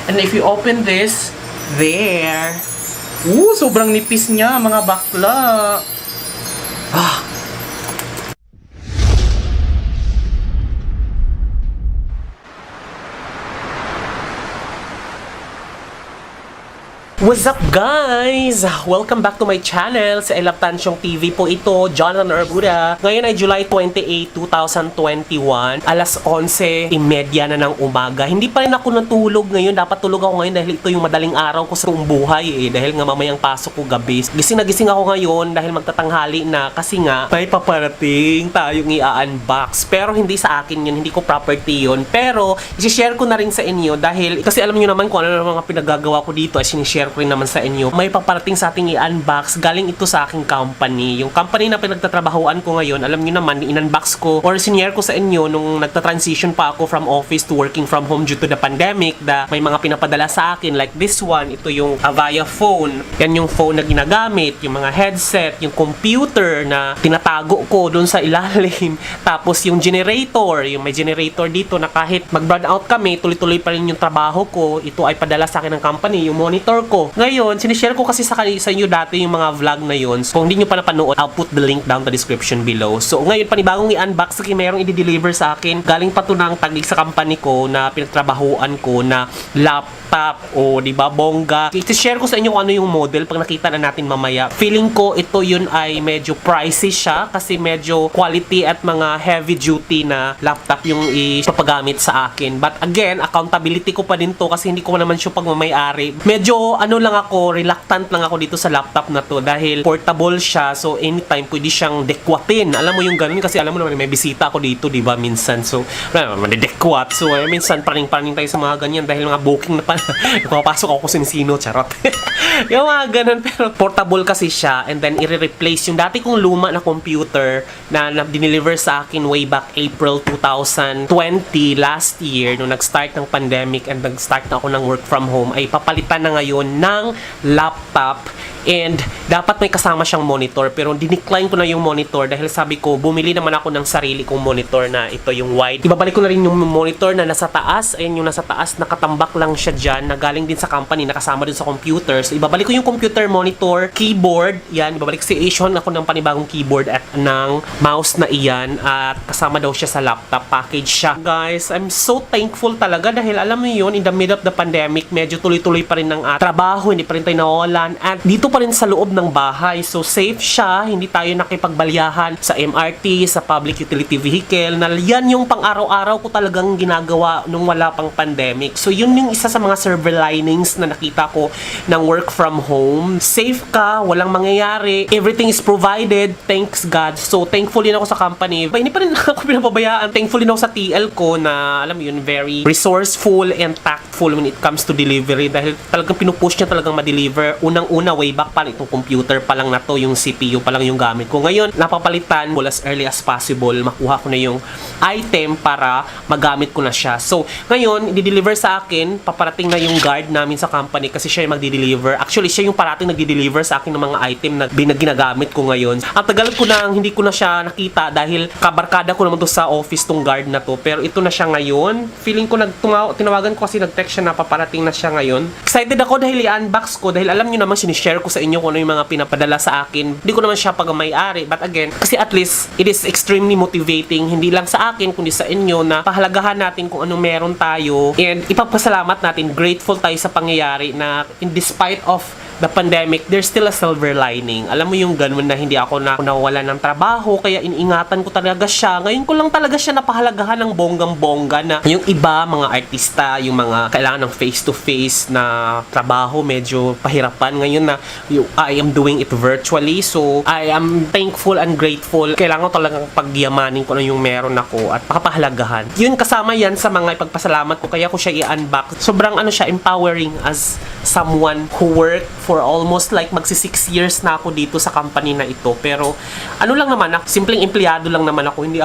And if you open this, there. Sobrang nipis niya, mga bakla. What's up guys? Welcome back to my channel. Sa Elap Tansyong TV po ito, Jonathan Arbuda. Ngayon ay July 28, 2021. Alas 11:30 na ng umaga. Hindi pa rin ako natulog ngayon. Dapat tulog ako ngayon dahil ito yung madaling araw ko sa buong buhay Dahil nga mamayang pasok ko gabi. Gising na gising ako ngayon dahil magtatanghali na kasi nga may paparating tayong i-unbox. Pero hindi sa akin yun, hindi ko property yun. Pero isi-share ko na rin sa inyo dahil kasi alam niyo naman kung ano mga pinagagawa ko dito ay sinishare ko rin naman sa inyo. May paparating sa ating i-unbox. Galing ito sa aking company. Yung company na pinagtatrabahoan ko ngayon, alam niyo naman, i-unbox ko or sinishare ko sa inyo nung nagta-transition pa ako from office to working from home due to the pandemic may mga pinapadala sa akin like this one. Ito yung Avaya phone. Yan yung phone na ginagamit, yung mga headset, yung computer na tinatago ko doon sa ilalim. Tapos yung generator, yung may generator dito na kahit mag-brown out kami, tuloy-tuloy pa rin yung trabaho ko. Ito ay padala sa akin ng company, yung monitor ko. Ngayon, sinishare ko kasi sa inyo dati yung mga vlog na yun. So, kung hindi nyo pa napanood, I'll put the link down the description below. So, ngayon, panibagong i-unbox kasi mayroong i-deliver sa akin. Galing pa to ng tagig sa company ko na pinagtrabahuan ko na laptop. Di ba, bongga. I-share ko sa inyo kung ano yung model pag nakita na natin mamaya. Feeling ko, ito yun ay medyo pricey siya kasi medyo quality at mga heavy duty na laptop yung ipapagamit sa akin. But again, accountability ko pa din to kasi hindi ko naman siya pagmamayari. Medyo reluctant lang ako dito sa laptop na to dahil portable siya, so anytime pwede siyang dekwatin. Alam mo yung ganun kasi alam mo naman may bisita ako dito, di ba, minsan. So, madedekwat. So, minsan paring tayo sa mga ganyan dahil mga booking na pala. Pumapasok ako kung sino, charot. Yung mga ganun, pero portable kasi siya and then i-replace yung dati kong luma na computer na dineliver sa akin way back April 2020 last year nung nag-start ng pandemic and nag-start na ako ng work from home ay papalitan na ngayon ng laptop and dapat may kasama siyang monitor pero dinecline ko na yung monitor dahil sabi ko bumili naman ako ng sarili kong monitor na ito yung wide. Ibabalik ko na rin yung monitor na nasa taas. Ayun yung nasa taas, nakatambak lang siya dyan na galing din sa company, nakasama din sa computer. So ibabalik ko yung computer, monitor, keyboard, yan, ibabalik si Asian ako ng panibagong keyboard at ng mouse na iyan at kasama daw siya sa laptop, package siya. Guys, I'm so thankful talaga dahil alam mo yun, in the middle of the pandemic, medyo tuloy-tuloy pa rin ng trabaho, hindi pa rin tayo nawalan at dito pa rin sa loob ng bahay. So safe siya, hindi tayo nakipagbalyahan sa MRT, sa public utility vehicle na yan yung pang-araw-araw ko talagang ginagawa nung wala pang pandemic. So yun yung isa sa mga silver linings na nakita ko ng work from home. Safe ka, walang mangyayari, everything is provided, thanks God. So thankful din ako sa company. Hindi pa rin ako pinapabayaan. Thankful din ako sa TL ko na alam mo yun, very resourceful and tactful when it comes to delivery dahil talagang pinupush niya talagang ma-deliver. Unang-una, way back pa, itong computer pa lang na to, yung CPU pa lang yung gamit ko. Ngayon, napapalitan mo as early as possible, makuha ko na yung item para magamit ko na siya. So, ngayon, i-deliver sa akin, paparating na yung guard namin sa company kasi siya yung magdi-deliver. Actually, siya yung parating nagdi-deliver sa akin ng mga item na ginagamit ko ngayon. Ang tagal ko na, hindi ko na siya nakita dahil kabarkada ko naman to sa office tong guard na to. Pero ito na siya ngayon. Feeling ko tinawagan ko kasi nag-text siya na paparating na siya ngayon. Excited ako dahil i-unbox ko dahil alam niyo naman sinishare ko sa inyo kung ano yung mga pinapadala sa akin. Hindi ko naman siya pag-may-ari. But again, kasi at least it is extremely motivating hindi lang sa akin kundi sa inyo na pahalagahan natin kung ano meron tayo and ipagpasalamat natin, grateful tayo sa pangyayari na in despite of the pandemic, there's still a silver lining. Alam mo yung ganun na hindi ako nawala ng trabaho, kaya iningatan ko talaga siya. Ngayon ko lang talaga siya napahalagahan ng bonggang-bongga na yung iba, mga artista, yung mga kailangan ng face-to-face na trabaho, medyo pahirapan. Ngayon na I am doing it virtually. So, I am thankful and grateful. Kailangan ko talagang pagyamanin ko na yung meron ako at papahalagahan. Yun, kasama yan sa mga ipagpasalamat ko, kaya ko siya i-unbox. Sobrang siya, empowering as someone who worked for almost like magsi 6 years na ako dito sa company na ito. Pero ano lang naman ako, simpleng empleyado lang naman ako. Hindi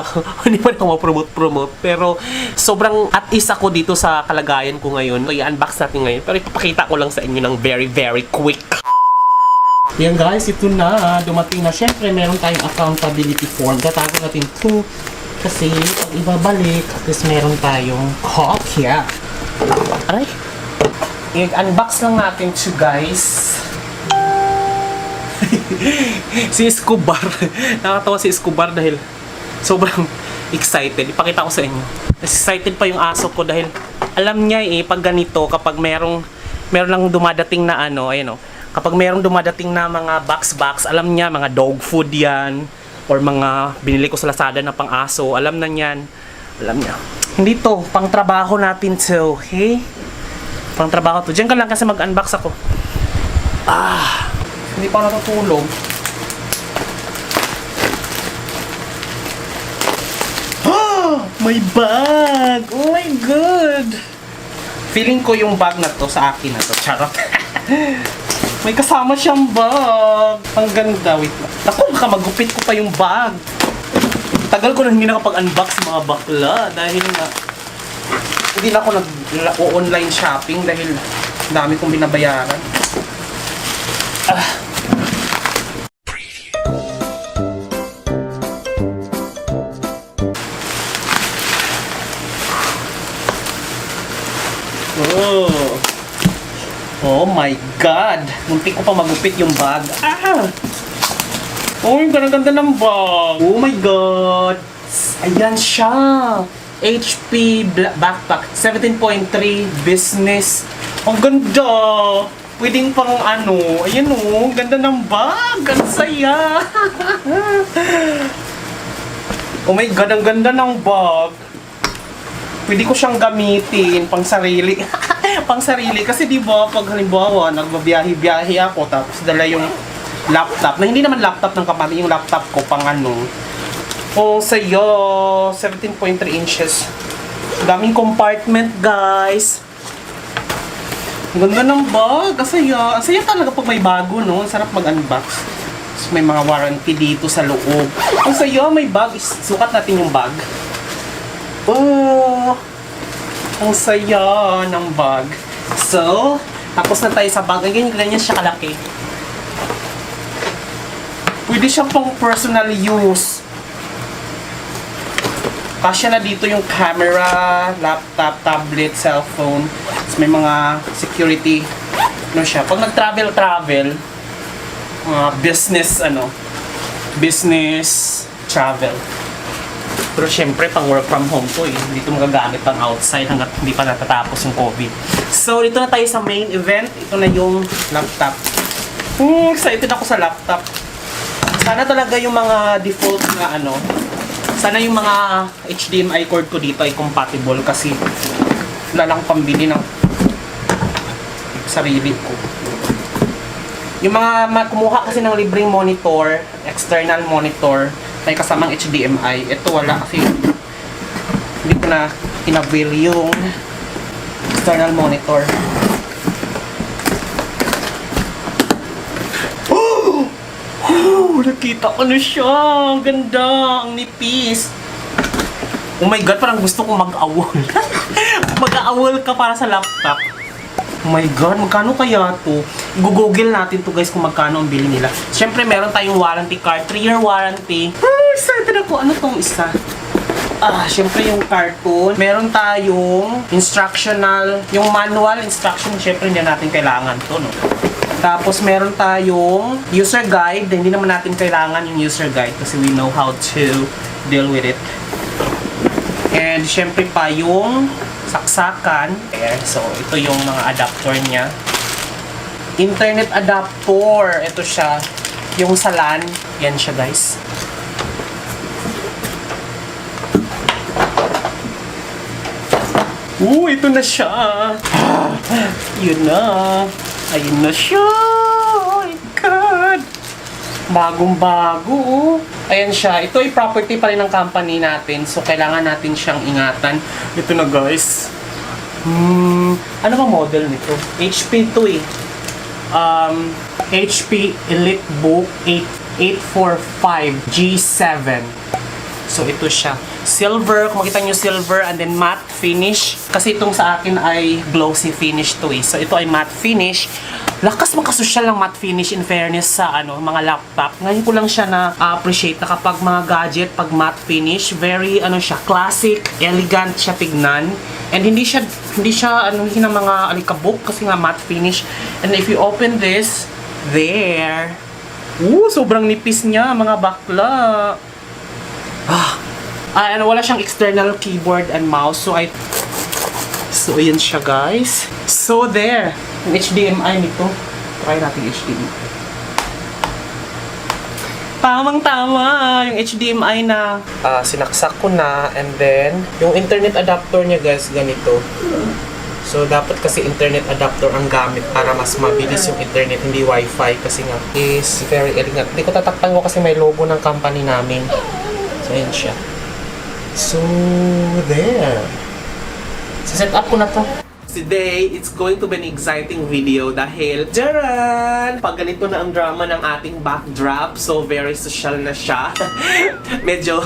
man ako ma-promote. Pero sobrang at ease ako dito sa kalagayan ko ngayon. So, i-unbox natin ngayon. Pero ipapakita ko lang sa inyo ng very, very quick. Yan guys, ito na. Dumating na. Syempre, meron tayong accountability form. Tatago natin ito. Kasi pag ibabalik, at least meron tayong kopya. Aray! I-unbox lang natin to guys. Si Escobar. Nakatawa si Escobar dahil sobrang excited. Ipakita ko sa inyo. Excited pa yung aso ko dahil alam niya pag ganito, kapag meron lang dumadating na ayun kapag merong dumadating na mga box, alam niya, mga dog food yan, or mga binili ko sa Lazada na pang aso, alam na niyan. Alam niya. Hindi to, pang trabaho natin to, okay? Pang trabaho to. Diyan ka lang kasi mag-unbox ako. Hindi pa ako natutulog. May bag! Oh my God! Feeling ko yung bag na to sa akin na to. Charot. May kasama siyang bag. Ang ganda. Wait lang. Naku, baka magupit ko pa yung bag. Tagal ko na hindi nakapag-unbox mga bakla. Dahil nga, hindi na ako nag-online shopping dahil dami kong binabayaran. Oh my God! Muntik ko pa magupit yung bag. Oh, yung ganda ng bag. Oh my God! Ayan siya! HP backpack. 17.3 business. Ang ganda! Pwedeng pang Ayan ang ganda ng bag. Ang saya! Oh my God, ang ganda ng bag. Pwede ko siyang gamitin pang sarili. Pang sarili kasi di ba pag halimbawa nagbabiyahe-biyahe ako tapos dala yung laptop na hindi naman laptop ng kapatid, yung laptop ko pang oh sayo 17.3 inches, daming compartment guys. Ang ganda ng bag, ang saya talaga pag may bago, no? Ang sarap mag-unbox. So, may mga warranty dito sa loob. Ang saya, may bag. Sukat natin yung bag. Oh, ang saya ng bag. So, tapos na tayo sa bag. Ganyan siya kalaki. Pwede siya pang personal use. Kasya na dito yung camera, laptop, tablet, cellphone. Tapos may mga security. Siya. Pag nag-travel, business travel. Pero syempre, pang work from home to Hindi ito magagamit pang outside hanggat hindi pa natatapos yung COVID. So, dito na tayo sa main event. Ito na yung laptop. Excited ako sa laptop. Sana talaga yung mga default na sana yung mga HDMI cord ko dito ay compatible kasi wala lang pambili ng sarili ko. Yung mga kumuha kasi ng libreng monitor, external monitor, may kasamang HDMI. Ito wala kasi hindi ko na inabil yung external monitor. Nakita ko na siya. Ang ganda. Ang nipis. Oh my God, parang gusto kong mag-awol. Mag-awol ka para sa laptop. Oh my God, magkano kaya to? I-google natin to guys kung magkano ang bili nila. Siyempre, meron tayong warranty card. 3-year warranty. Excited ako. Ano tong isa? Siyempre yung cartoon. Meron tayong instructional. Yung manual instruction, siyempre hindi natin kailangan to, no? Tapos meron tayong user guide. Hindi naman natin kailangan yung user guide kasi we know how to deal with it. And siyempre pa yung saksakan. Ayan, so ito yung mga adapter niya. Internet adapter. Ito siya. Yung sa LAN. Yan siya guys. Ito na siya. Yun na. Ayun na siya. Oh my God. Bagong-bago. Ayan siya. Ito ay property pa rin ng company natin. So, kailangan natin siyang ingatan. Ito na guys. Ano ba model nito? HP to HP EliteBook 845 G7. So, ito siya. Silver, kung makita nyo silver and then matte finish. Kasi itong sa akin ay glossy finish to So, ito ay matte finish. Lakas makasosyal ng matte finish in fairness sa mga laptop. Ngayon ko lang siya na-appreciate na kapag mga gadget, pag matte finish, very siya, classic, elegant siya tignan. And hindi siya hindi na mga alikabok kasi nga matte finish. And if you open this, there. Sobrang nipis niya, mga bakla. Wala siyang external keyboard and mouse. So yun siya, guys. So there. Yung HDMI nito. Try natin HDMI. Tamang-tama yung HDMI na sinaksak ko na, and then yung internet adapter niya, guys, ganito. So dapat kasi internet adapter ang gamit para mas mabilis yung internet, hindi wifi, kasi nga is very elegant. Hindi ko tatakpan ko kasi may logo ng company namin. So yun siya. So there. So set up ko na to. Today, it's going to be an exciting video dahil Jaran! Pag ganito na ang drama ng ating backdrop, so very social na siya. Medyo